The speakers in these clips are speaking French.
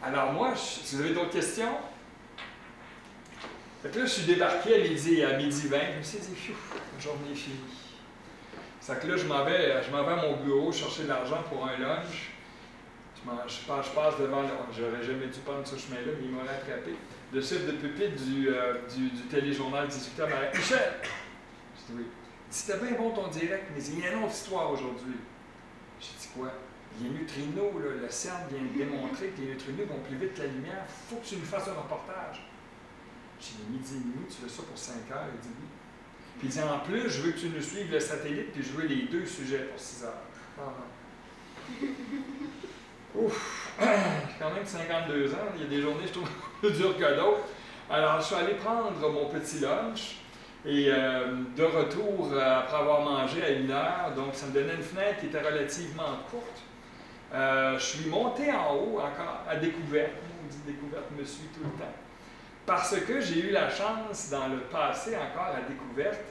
Alors moi, si vous avez d'autres questions? Fait que là, je suis débarqué à midi 20. Je me suis dit, pfiou, la journée est finie. Fait que là, je m'en vais à mon bureau chercher de l'argent pour un lunch. Je passe devant, j'aurais jamais dû prendre ce chemin-là, mais il m'a rattrapé. Le chef de pupitre du téléjournal 18h m'a dit, Michel! Je dis oui. C'était bien bon ton direct, mais il y a une autre histoire aujourd'hui. J'ai dit quoi? Les neutrinos, là, le CERN vient de démontrer que les neutrinos vont plus vite que la lumière. Il faut que tu nous fasses un reportage. J'ai dit midi et demi, tu fais ça pour 5 heures? Il dit oui. Puis il dit en plus, je veux que tu nous suives le satellite, puis je veux les 2 sujets pour 6 heures. Ouf! J'ai quand même 52 ans, il y a des journées, je trouve, plus dures que d'autres. Alors, je suis allé prendre mon petit lunch. Et de retour, après avoir mangé à 1h, donc ça me donnait une fenêtre qui était relativement courte. Je suis monté en haut, encore à découverte. On dit découverte me suit tout le temps. Parce que j'ai eu la chance, dans le passé encore à découverte,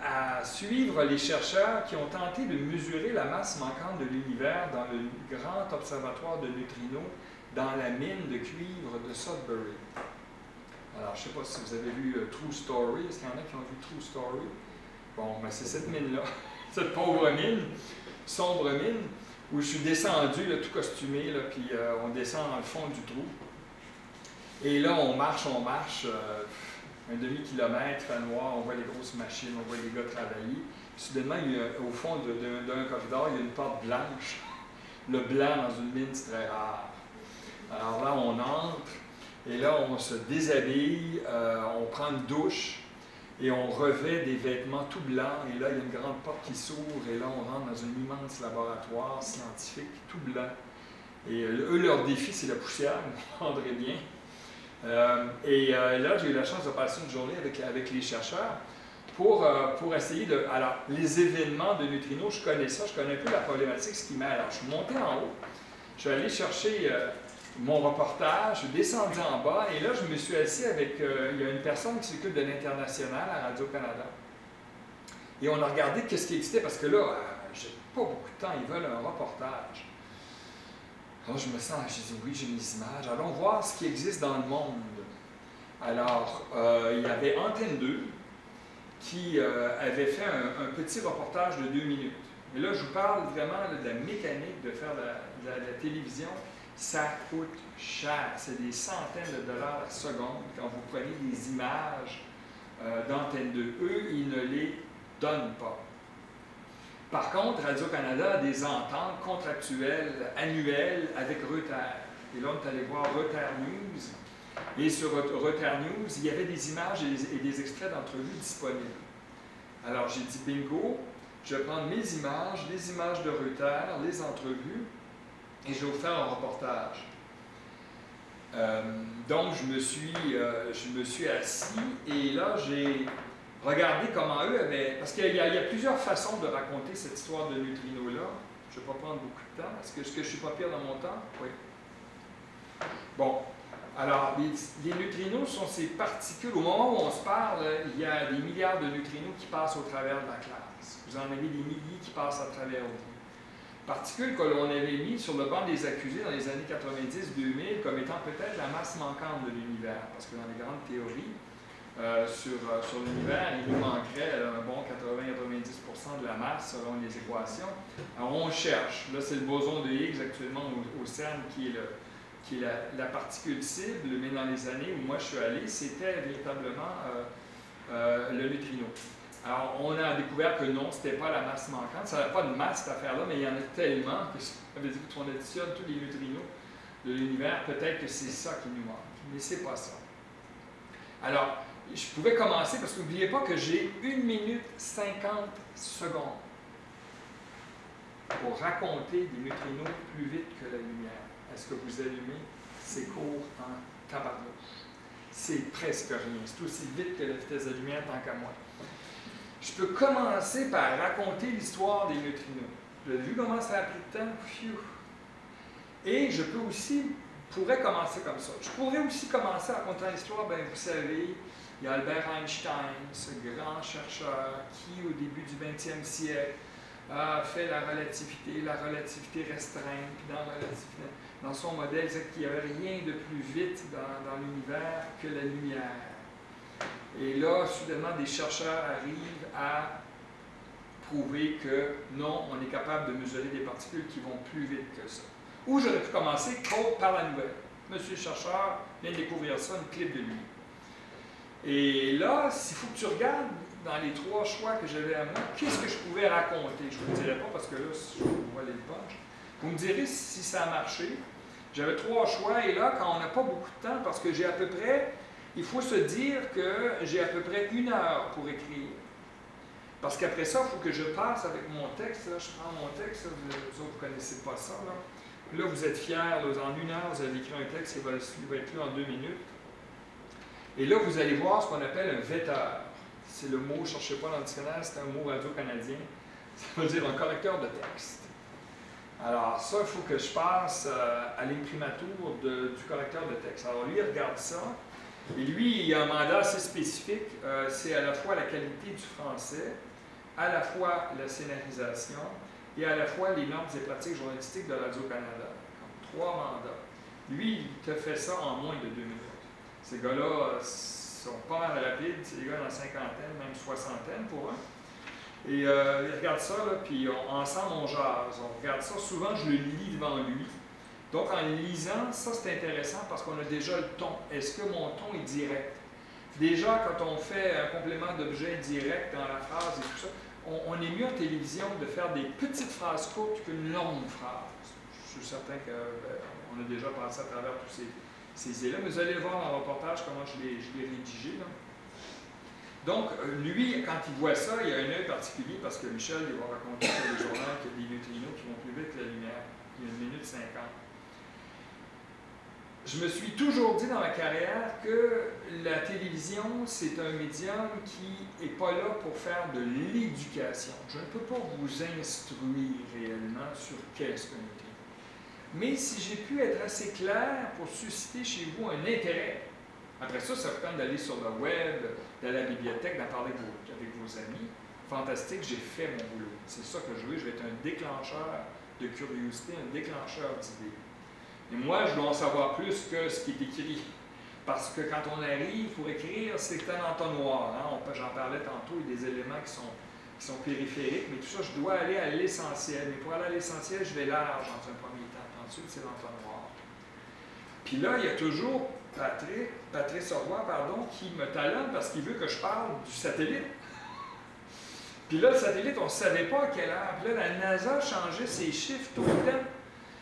à suivre les chercheurs qui ont tenté de mesurer la masse manquante de l'univers dans le grand observatoire de neutrinos dans la mine de cuivre de Sudbury. Alors, je ne sais pas si vous avez vu True Story. Est-ce qu'il y en a qui ont vu True Story? Bon, ben c'est cette mine-là, cette pauvre mine, sombre mine, où je suis descendu, là, tout costumé, là, puis on descend dans le fond du trou. Et là, on marche, un demi-kilomètre, fait noir, on voit les grosses machines, on voit les gars travailler. Soudainement, au fond d'un corridor, il y a une porte blanche. Le blanc dans une mine, c'est très rare. Alors là, on entre. Et là, on se déshabille, on prend une douche et on revêt des vêtements tout blancs. Et là, il y a une grande porte qui s'ouvre et là, on rentre dans un immense laboratoire scientifique tout blanc. Et eux, leur défi, c'est la poussière, vous comprendrez bien. Là, j'ai eu la chance de passer une journée avec les chercheurs pour essayer de... Alors, les événements de neutrinos, je connais ça, je connais un peu la problématique, ce qui m'est... Alors, je suis monté en haut, je suis allé chercher... mon reportage, je suis descendu en bas et là, je me suis assis avec... il y a une personne qui s'occupe de l'international à Radio-Canada. Et on a regardé qu'est-ce qui existait parce que là, j'ai pas beaucoup de temps, ils veulent un reportage. Alors, je me sens, j'ai dit oui, j'ai mes images. Allons voir ce qui existe dans le monde. Alors, il y avait Antenne 2 qui avait fait un petit reportage de 2 minutes. Et là, je vous parle vraiment de la mécanique de faire de la télévision. Ça coûte cher. C'est des centaines de dollars la seconde quand vous prenez des images d'Antenne 2. Eux, ils ne les donnent pas. Par contre, Radio-Canada a des ententes contractuelles annuelles avec Reuters. Et là, on est allé voir Reuters News. Et sur Reuters News, il y avait des images et des extraits d'entrevues disponibles. Alors, j'ai dit bingo, je vais prendre mes images, les images de Reuters, les entrevues, et je vais vous faire un reportage. Donc, je me suis assis et là, j'ai regardé comment eux avaient... Parce qu'il y a plusieurs façons de raconter cette histoire de neutrinos-là. Je ne vais pas prendre beaucoup de temps. Est-ce que je ne suis pas pire dans mon temps? Oui. Bon. Alors, les neutrinos sont ces particules... Au moment où on se parle, il y a des milliards de neutrinos qui passent au travers de la classe. Vous en avez des milliers qui passent à travers vous. Particules que l'on avait mis sur le banc des accusés dans les années 90-2000 comme étant peut-être la masse manquante de l'univers. Parce que dans les grandes théories sur l'univers, il nous manquerait un bon 80-90% de la masse selon les équations. Alors on cherche. Là, c'est le boson de Higgs actuellement au CERN qui est la particule cible, mais dans les années où moi je suis allé, c'était véritablement le neutrino. Alors, on a découvert que non, ce n'était pas la masse manquante. Ça n'avait pas de masse, cette affaire-là, mais il y en a tellement que ça veut dire qu'on additionne tous les neutrinos de l'univers, peut-être que c'est ça qui nous manque. Mais ce n'est pas ça. Alors, je pouvais commencer, parce que n'oubliez pas que j'ai 1 minute 50 secondes pour raconter des neutrinos plus vite que la lumière. Est-ce que vous allumez? C'est court en tabarnouche. C'est presque rien. C'est aussi vite que la vitesse de la lumière, tant qu'à moi. Je peux commencer par raconter l'histoire des neutrinos. Vous avez vu comment ça a pris de temps? Pfiou. Et je pourrais commencer comme ça. Je pourrais aussi commencer à raconter l'histoire, bien, vous savez, il y a Albert Einstein, ce grand chercheur qui, au début du 20e siècle, fait la relativité restreinte, puis dans son modèle, il disait qu'il n'y avait rien de plus vite dans l'univers que la lumière. Et là, soudainement, des chercheurs arrivent à prouver que non, on est capable de mesurer des particules qui vont plus vite que ça. Ou j'aurais pu commencer par la nouvelle. Monsieur le chercheur vient de découvrir ça, une clip de lui. Et là, il faut que tu regardes dans les 3 choix que j'avais à moi, qu'est-ce que je pouvais raconter. Je ne vous le dirai pas parce que là, je vois les punch. Vous me direz si ça a marché. J'avais 3 choix et là, quand on n'a pas beaucoup de temps, parce que j'ai à peu près, il faut se dire que j'ai à peu près 1 heure pour écrire. Parce qu'après ça, il faut que je passe avec mon texte. Là, je prends mon texte, là, vous autres, vous ne connaissez pas ça. Là, vous êtes fiers, là, en 1 heure, vous avez écrit un texte qui va être lu en 2 minutes. Et là, vous allez voir ce qu'on appelle un vetteur. C'est le mot, ne cherchez pas dans le dictionnaire, c'est un mot radio-canadien. Ça veut dire un correcteur de texte. Alors ça, il faut que je passe à l'imprimatur du correcteur de texte. Alors lui, il regarde ça. Et lui, il a un mandat assez spécifique. C'est à la fois la qualité du français, à la fois la scénarisation et à la fois les normes et pratiques journalistiques de Radio-Canada. 3 mandats. Lui, il te fait ça en moins de 2 minutes. Ces gars-là sont pas mal rapides, c'est des gars dans la cinquantaine, même soixantaine pour eux. Et ils regardent ça, là, puis ensemble on jase. On regarde ça, souvent je le lis devant lui. Donc en lisant, ça c'est intéressant parce qu'on a déjà le ton. Est-ce que mon ton est direct? Déjà, quand on fait un complément d'objet direct dans la phrase et tout ça, on est mieux en télévision de faire des petites phrases courtes qu'une longue phrase. Je suis certain qu'on a déjà passé à travers tous ces idées-là, mais vous allez voir dans le reportage comment je l'ai rédigé. Là. Donc, lui, quand il voit ça, il a un œil particulier parce que Michel, il va raconter sur le journal qu'il y a des neutrinos qui vont plus vite que la lumière. Il y a 1 minute 50. Je me suis toujours dit dans ma carrière que la télévision, c'est un médium qui n'est pas là pour faire de l'éducation. Je ne peux pas vous instruire réellement sur qu'est-ce qu'un neutrino. Mais si j'ai pu être assez clair pour susciter chez vous un intérêt, après ça, ça vous tente d'aller sur le web, d'aller à la bibliothèque, d'en parler avec vos amis. Fantastique, j'ai fait mon boulot. C'est ça que je veux. Je vais être un déclencheur de curiosité, un déclencheur d'idées. Et moi, je dois en savoir plus que ce qui est écrit. Parce que quand on arrive pour écrire, c'est un entonnoir. Hein? J'en parlais tantôt, il y a des éléments qui sont périphériques, mais tout ça, je dois aller à l'essentiel. Mais pour aller à l'essentiel, je vais large dans un premier temps. Ensuite, c'est l'entonnoir. Puis là, il y a toujours Patrice Roy, qui me talonne parce qu'il veut que je parle du satellite. Puis là, le satellite, on ne savait pas à quelle heure. Puis là, la NASA changeait ses chiffres tout le temps.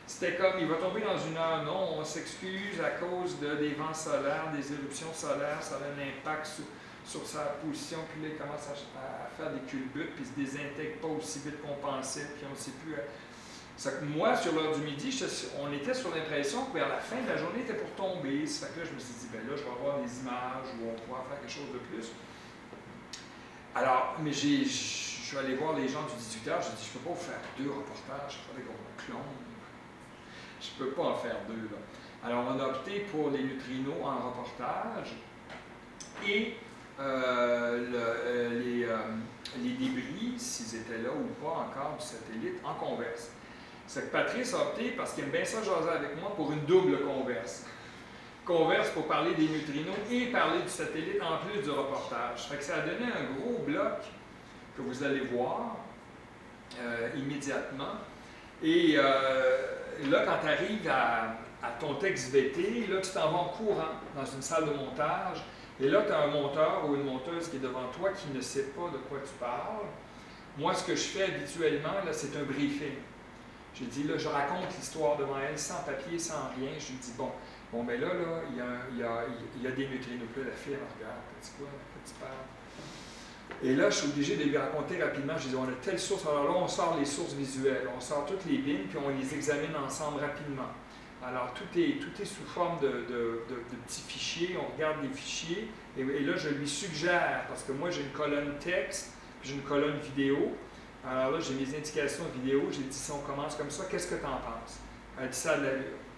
C'était comme, il va tomber dans 1 heure. Non, on s'excuse à cause des vents solaires, des éruptions solaires. Ça a un impact sur sa position. Puis là, il commence à faire des culbutes, puis il ne se désintègre pas aussi vite qu'on pensait. Puis on ne sait plus... Moi, sur l'heure du midi, on était sur l'impression que vers la fin de la journée, était pour tomber. Ça fait que là, je me suis dit, ben là, je vais avoir des images où on pourra faire quelque chose de plus. Alors, mais je suis allé voir les gens du 18h, j'ai dit, je ne peux pas vous faire 2 reportages, il faudrait qu'on me clone. Je ne peux pas en faire 2, là. Alors, on a opté pour les neutrinos en reportage et les débris, s'ils étaient là ou pas encore du satellite, en converse. C'est que Patrice a opté, parce qu'il aime bien ça jaser avec moi, pour une double converse. Converse pour parler des neutrinos et parler du satellite en plus du reportage. Fait que ça a donné un gros bloc que vous allez voir immédiatement. Et là, quand tu arrives à ton texte VT, là, tu t'en vas en courant dans une salle de montage. Et là, tu as un monteur ou une monteuse qui est devant toi qui ne sait pas de quoi tu parles. Moi, ce que je fais habituellement, c'est un briefing. J'ai dit, là, je raconte l'histoire devant elle, sans papier, sans rien. Je lui dis, bon, ben là, il y a des neutrinos. Puis là, la fille, elle me regarde, petit quoi, tu parles. Et là, je suis obligé de lui raconter rapidement. Je dis, on a telle source. Alors là, on sort les sources visuelles, on sort toutes les bins, puis on les examine ensemble rapidement. Alors, tout est sous forme de petits fichiers. On regarde les fichiers. Et là, je lui suggère, parce que moi, j'ai une colonne texte, puis j'ai une colonne vidéo. Alors là, j'ai mes indications vidéo. J'ai dit, si on commence comme ça, qu'est-ce que tu en penses? Elle dit, ça a de l'allure.